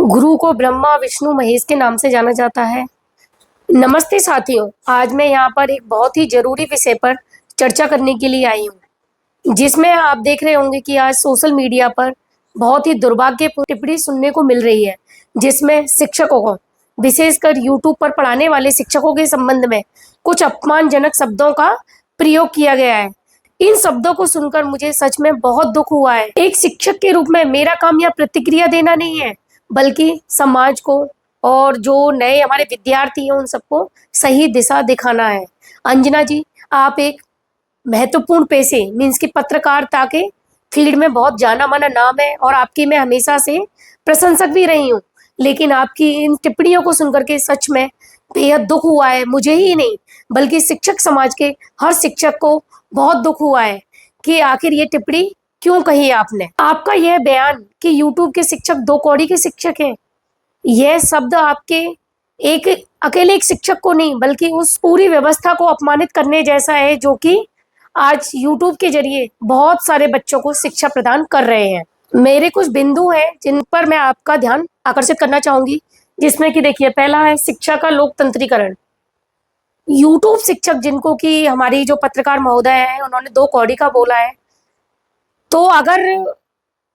गुरु को ब्रह्मा विष्णु महेश के नाम से जाना जाता है। नमस्ते साथियों, आज मैं यहाँ पर एक बहुत ही जरूरी विषय पर चर्चा करने के लिए आई हूँ, जिसमें आप देख रहे होंगे कि आज सोशल मीडिया पर बहुत ही दुर्भाग्यपूर्ण टिप्पणी सुनने को मिल रही है, जिसमें शिक्षकों को, विशेषकर यूट्यूब पर पढ़ाने वाले शिक्षकों के संबंध में कुछ अपमानजनक शब्दों का प्रयोग किया गया है। इन शब्दों को सुनकर मुझे सच में बहुत दुख हुआ है। एक शिक्षक के रूप में मेरा काम यह प्रतिक्रिया देना नहीं है, बल्कि समाज को और जो नए हमारे विद्यार्थी हैं उन सबको सही दिशा दिखाना है। अंजना जी, आप एक महत्वपूर्ण पेशे मीन्स की पत्रकारिता के फील्ड में बहुत जाना माना नाम है और आपकी मैं हमेशा से प्रशंसक भी रही हूँ, लेकिन आपकी इन टिप्पणियों को सुनकर के सच में बेहद दुख हुआ है। मुझे ही नहीं बल्कि शिक्षक समाज के हर शिक्षक को बहुत दुख हुआ है कि आखिर ये टिप्पणी क्यों कही आपने। आपका यह बयान कि यूट्यूब के शिक्षक दो कौड़ी के शिक्षक हैं, यह शब्द आपके एक अकेले एक शिक्षक को नहीं बल्कि उस पूरी व्यवस्था को अपमानित करने जैसा है, जो कि आज यूट्यूब के जरिए बहुत सारे बच्चों को शिक्षा प्रदान कर रहे हैं। मेरे कुछ बिंदु हैं जिन पर मैं आपका ध्यान आकर्षित करना चाहूंगी, जिसमें कि देखिए, पहला है शिक्षा का लोकतंत्रीकरण। यूट्यूब शिक्षक जिनको कि हमारी जो पत्रकार महोदय है उन्होंने दो कौड़ी का बोला है, तो अगर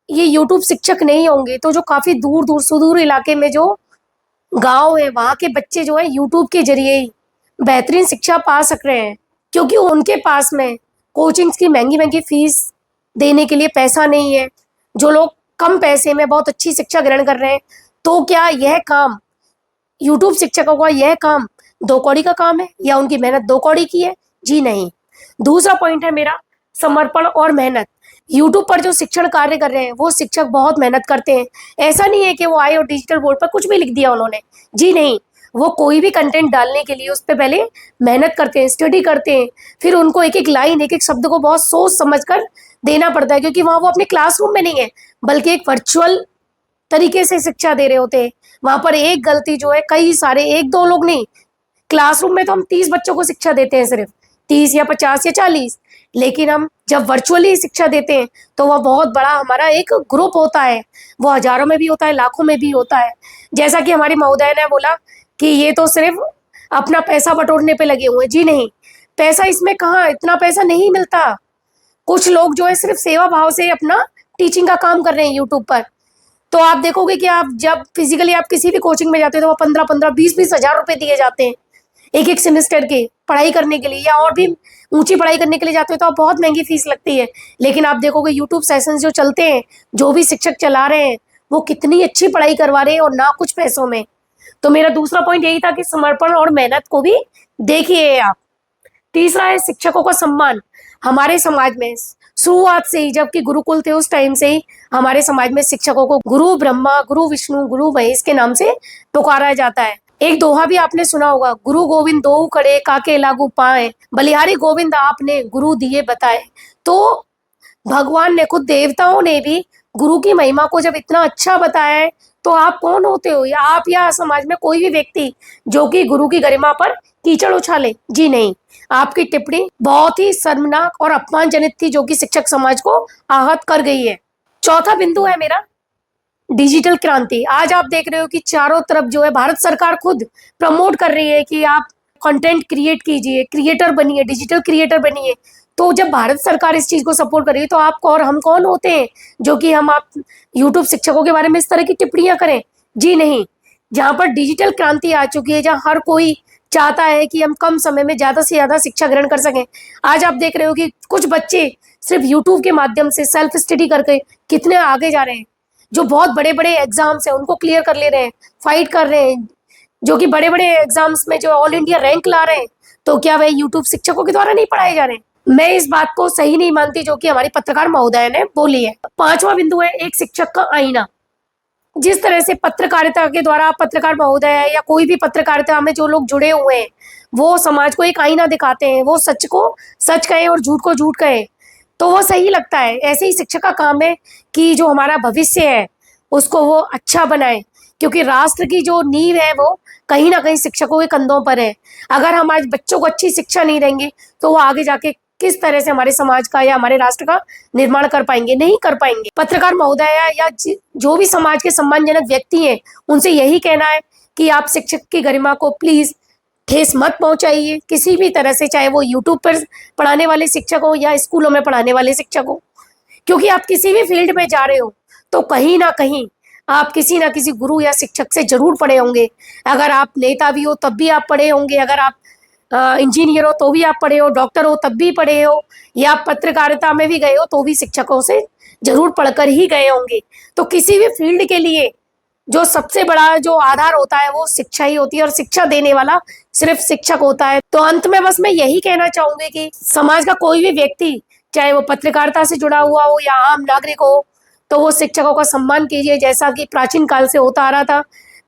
ये यूट्यूब शिक्षक नहीं होंगे तो जो काफी दूर दूर सुदूर इलाके में जो गांव है वहां के बच्चे जो है यूट्यूब के जरिए ही बेहतरीन शिक्षा पा सक रहे हैं, क्योंकि उनके पास में कोचिंग्स की महंगी महंगी फीस देने के लिए पैसा नहीं है। जो लोग कम पैसे में बहुत अच्छी शिक्षा ग्रहण कर रहे हैं, तो क्या यह काम यूट्यूब शिक्षकों का यह काम दो कौड़ी का काम है या उनकी मेहनत दो कौड़ी की है? जी नहीं। दूसरा पॉइंट है मेरा समर्पण और मेहनत। यूट्यूब पर जो शिक्षण कार्य कर रहे हैं वो शिक्षक बहुत मेहनत करते हैं। ऐसा नहीं है कि वो आए और डिजिटल बोर्ड पर कुछ भी लिख दिया उन्होंने, जी नहीं। वो कोई भी कंटेंट डालने के लिए उस पर पहले मेहनत करते हैं, स्टडी करते हैं, फिर उनको एक एक लाइन एक एक शब्द को बहुत सोच समझ कर देना पड़ता है, क्योंकि वहाँ वो अपने क्लासरूम में नहीं है बल्कि एक वर्चुअल तरीके से शिक्षा दे रहे होते हैं। वहां पर एक गलती जो है कई सारे, एक दो लोग नहीं, क्लासरूम में तो हम 30 बच्चों को शिक्षा देते हैं, सिर्फ 30 या 50 या 40, लेकिन हम जब वर्चुअली शिक्षा देते हैं तो वह बहुत बड़ा हमारा एक ग्रुप होता है। वो हजारों में भी होता है, लाखों में भी होता है। जैसा कि हमारी महोदय ने बोला कि ये तो सिर्फ अपना पैसा बटोरने पे लगे हुए हैं, जी नहीं। पैसा इसमें कहाँ, इतना पैसा नहीं मिलता। कुछ लोग जो है सिर्फ सेवा भाव से अपना टीचिंग का काम कर रहे हैं यूट्यूब पर। तो आप देखोगे कि आप जब फिजिकली आप किसी भी कोचिंग में जाते हो तो वो 15-15, 20-20 हजार रुपए दिए जाते हैं एक एक सेमेस्टर के पढ़ाई करने के लिए, या और भी ऊंची पढ़ाई करने के लिए जाते हो तो बहुत महंगी फीस लगती है। लेकिन आप देखोगे यूट्यूब सेशंस जो चलते हैं, जो भी शिक्षक चला रहे हैं, वो कितनी अच्छी पढ़ाई करवा रहे हैं और ना कुछ पैसों में। तो मेरा दूसरा पॉइंट यही था कि समर्पण और मेहनत को भी देखिए आप। तीसरा है शिक्षकों का सम्मान। हमारे समाज में शुरुआत से ही, जबकि गुरुकुल थे उस टाइम से ही हमारे समाज में शिक्षकों को गुरु ब्रह्मा, गुरु विष्णु, गुरु महेश के नाम से पुकारा जाता है। एक दोहा भी आपने सुना होगा, गुरु गोविंद दोऊ खड़े काके लागू पाए, बलिहारी गोविंद आपने गुरु दिए बताए। तो भगवान ने, खुद देवताओं ने भी गुरु की महिमा को जब इतना अच्छा बताया है, तो आप कौन होते हो, या आप या समाज में कोई भी व्यक्ति जो कि गुरु की गरिमा पर कीचड़ उछाले? जी नहीं। आपकी टिप्पणी बहुत ही शर्मनाक और अपमानजनक थी, जो कि शिक्षक समाज को आहत कर गई है। चौथा बिंदु है मेरा डिजिटल क्रांति। आज आप देख रहे हो कि चारों तरफ जो है भारत सरकार खुद प्रमोट कर रही है कि आप कंटेंट क्रिएट कीजिए, क्रिएटर बनिए, डिजिटल क्रिएटर बनिए। तो जब भारत सरकार इस चीज को सपोर्ट कर रही है, तो आप और हम कौन होते हैं जो कि हम आप यूट्यूब शिक्षकों के बारे में इस तरह की टिप्पणियां करें? जी नहीं। जहाँ पर डिजिटल क्रांति आ चुकी है, जहाँ हर कोई चाहता है कि हम कम समय में ज्यादा से ज्यादा शिक्षा ग्रहण कर सकें। आज आप देख रहे हो कि कुछ बच्चे सिर्फ यूट्यूब के माध्यम से सेल्फ स्टडी करके कितने आगे जा रहे हैं। जो बहुत बड़े बड़े एग्जाम्स हैं उनको क्लियर कर ले रहे हैं, फाइट कर रहे हैं, जो कि बड़े बड़े एग्जाम्स में जो ऑल इंडिया रैंक ला रहे हैं। तो क्या वह यूट्यूब शिक्षकों के द्वारा नहीं पढ़ाए जा रहे हैं? मैं इस बात को सही नहीं मानती जो कि हमारी पत्रकार महोदय ने बोली है। पांचवा बिंदु है एक शिक्षक का आईना। जिस तरह से पत्रकारिता के द्वारा पत्रकार महोदय है या कोई भी पत्रकारिता में जो लोग जुड़े हुए हैं, वो समाज को एक आईना दिखाते हैं। वो सच को सच कहे और झूठ को झूठ कहे, तो वो सही लगता है। ऐसे ही शिक्षक का काम है कि जो हमारा भविष्य है उसको वो अच्छा बनाए, क्योंकि राष्ट्र की जो नींव है वो कहीं ना कहीं शिक्षकों के कंधों पर है। अगर हम आज बच्चों को अच्छी शिक्षा नहीं देंगे तो वो आगे जाके किस तरह से हमारे समाज का या हमारे राष्ट्र का निर्माण कर पाएंगे? नहीं कर पाएंगे। पत्रकार महोदय या जो भी समाज के सम्मानजनक व्यक्ति हैं, उनसे यही कहना है कि आप शिक्षक की गरिमा को प्लीज ठेस मत पहुंचाइए किसी भी तरह से, चाहे वो यूट्यूब पर पढ़ाने वाले शिक्षक हो या स्कूलों में पढ़ाने वाले शिक्षक हो। क्योंकि आप किसी भी फील्ड में जा रहे हो तो कहीं ना कहीं आप किसी ना किसी गुरु या शिक्षक से जरूर पढ़े होंगे। अगर आप नेता भी हो तब भी आप पढ़े होंगे, अगर आप इंजीनियर हो तो भी आप पढ़े हो, डॉक्टर हो तब भी पढ़े हो, या आप पत्रकारिता में भी गए हो तो भी शिक्षकों से जरूर पढ़कर ही गए होंगे। तो किसी भी फील्ड के लिए जो सबसे बड़ा जो आधार होता है वो शिक्षा ही होती है, और शिक्षा देने वाला सिर्फ शिक्षक होता है। तो अंत में बस मैं यही कहना चाहूंगी कि समाज का कोई भी व्यक्ति, चाहे वो पत्रकारिता से जुड़ा हुआ हो या आम नागरिक हो, तो वो शिक्षकों का सम्मान कीजिए, जैसा कि प्राचीन काल से होता आ रहा था।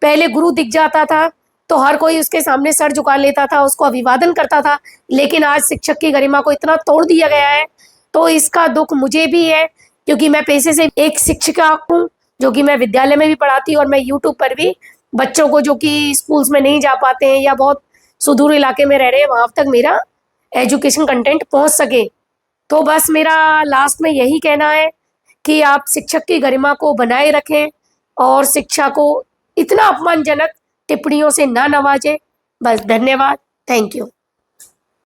पहले गुरु दिख जाता था तो हर कोई उसके सामने सर झुका लेता था, उसको अभिवादन करता था, लेकिन आज शिक्षक की गरिमा को इतना तोड़ दिया गया है। तो इसका दुख मुझे भी है, क्योंकि मैं पेशे से एक शिक्षिका हूँ, जो कि मैं विद्यालय में भी पढ़ाती हूँ और मैं यूट्यूब पर भी बच्चों को जो कि स्कूल्स में नहीं जा पाते हैं या बहुत सुदूर इलाके में रह रहे हैं, वहां तक मेरा एजुकेशन कंटेंट पहुंच सके। तो बस मेरा लास्ट में यही कहना है कि आप शिक्षक की गरिमा को बनाए रखें और शिक्षा को इतना अपमानजनक टिप्पणियों से ना नवाजें। बस, धन्यवाद, थैंक यू।